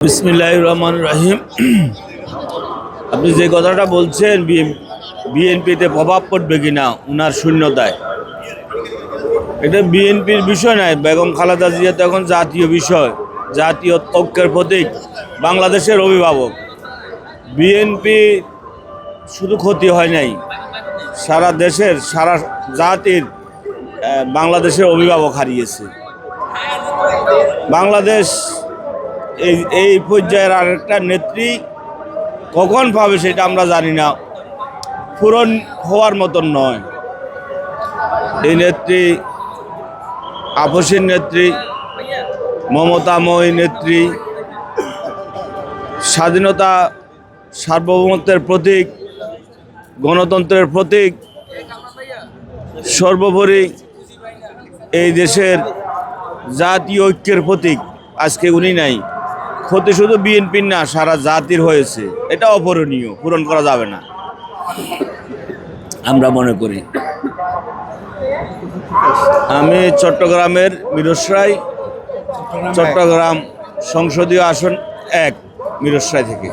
বিসমিল্লাহির রহমানির রহিম। আপনি যে কথাটা বলছেন বিএনপিতে প্রভাব পড়বে কিনা উনার শূন্যতায়, এটা বিএনপির বিষয় নয়। বেগম খালেদা জিয়া তো এখন জাতীয় বিষয়, জাতীয় ঐক্যের প্রতীক, বাংলাদেশের অভিভাবক। বিএনপি শুধু ক্ষতি হয় নাই, সারা দেশের সারা জাতির বাংলাদেশের অভিভাবক হারিয়েছে। বাংলাদেশ এই পর্যায়ের আরেকটা নেত্রী কখন পাবে সেটা আমরা জানি না, পূরণ হওয়ার মতন নয়। এই নেত্রী আপসীর নেত্রী, মমতাময়ী নেত্রী, স্বাধীনতা সার্বভৌমত্বের প্রতীক, গণতন্ত্রের প্রতীক, সর্বোপরি এই দেশের জাতীয় ঐক্যের প্রতীক। আজকে উনি নাই, ক্ষতি শুধু বিএনপির না, সারা জাতির হয়েছে। এটা অপূরণীয়, পূরণ করা যাবে না আমরা মনে করি। আমি চট্টগ্রামের মিরসরাই, চট্টগ্রাম সংসদীয় আসন 1 মিরসরাই থেকে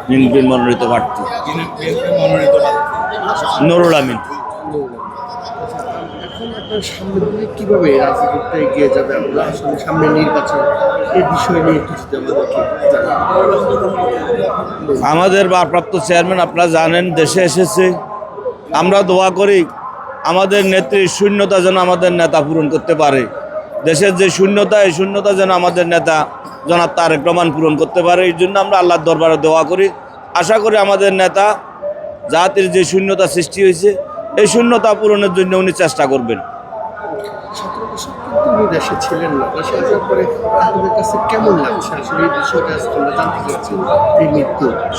বিএনপির মনোনীত প্রার্থী নুরুল আমিন। কিভাবে রাজনীতিতে এগিয়ে যাবে, আমরা আসলে সামনে নির্বাচন, এই বিষয় নিয়ে কিছু আমাদের ভারপ্রাপ্ত চেয়ারম্যান আপনারা জানেন দেশে এসেছে। আমরা দোয়া করি আমাদের নেত্রীর শূন্যতা যেন আমাদের নেতা পূরণ করতে পারে। দেশের যে শূন্যতা, এই শূন্যতা যেন আমাদের নেতা জনাব তারেক রহমান পূরণ করতে পারে। এই জন্য আমরা আল্লাহর দরবারে দোয়া করি। আশা করি আমাদের নেতা জাতির যে শূন্যতা সৃষ্টি হয়েছে, এই শূন্যতা পূরণের জন্য উনি চেষ্টা করবেন।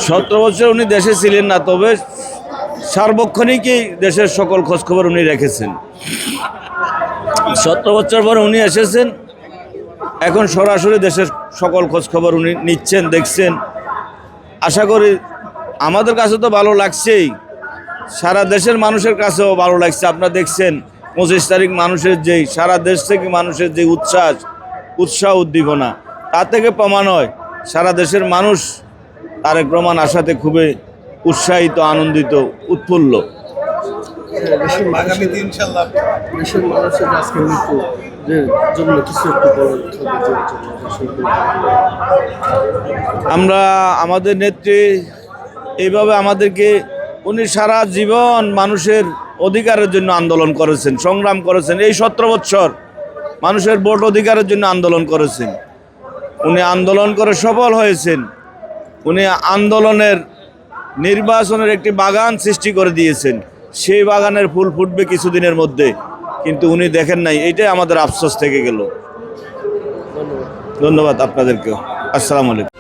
17 বছর উনি দেশে ছিলেন না, তবে সার্বক্ষণিকই দেশের সকল খোঁজখবর উনি রেখেছেন। 17 বছর পর উনি এসেছেন, এখন সরাসরি দেশের সকল খোঁজখবর উনি নিচ্ছেন, দেখছেন। আশা করি আমাদের কাছে তো ভালো লাগছেই, সারা দেশের মানুষের কাছেও ভালো লাগছে। আপনারা দেখছেন 25 তারিখ মানুষের যেই সারা দেশ থেকে মানুষের যে উৎসাহ উদ্দীপনা, তা থেকে প্রমাণ হয় সারা দেশের মানুষ তারেক রহমান আসাতে খুবই উৎসাহিত, আনন্দিত, উৎফুল্ল। আমরা আমাদের নেত্রী এইভাবে আমাদেরকে, উনি সারা জীবন মানুষের অধিকারের জন্য আন্দোলন করেছেন, সংগ্রাম করেছেন। এই 17 বছর মানুষের ভোট অধিকারের জন্য আন্দোলন করেছেন। উনি আন্দোলন করে সফল হয়েছেন। উনি আন্দোলনের নির্বাচনের একটি বাগান সৃষ্টি করে দিয়েছেন। সেই বাগানের ফুল ফুটবে কিছুদিনের মধ্যে, কিন্তু উনি দেখেন নাই। এইটাই আমাদের আফসোস থেকে গেল। ধন্যবাদ আপনাদেরকেও। আসসালামু আলাইকুম।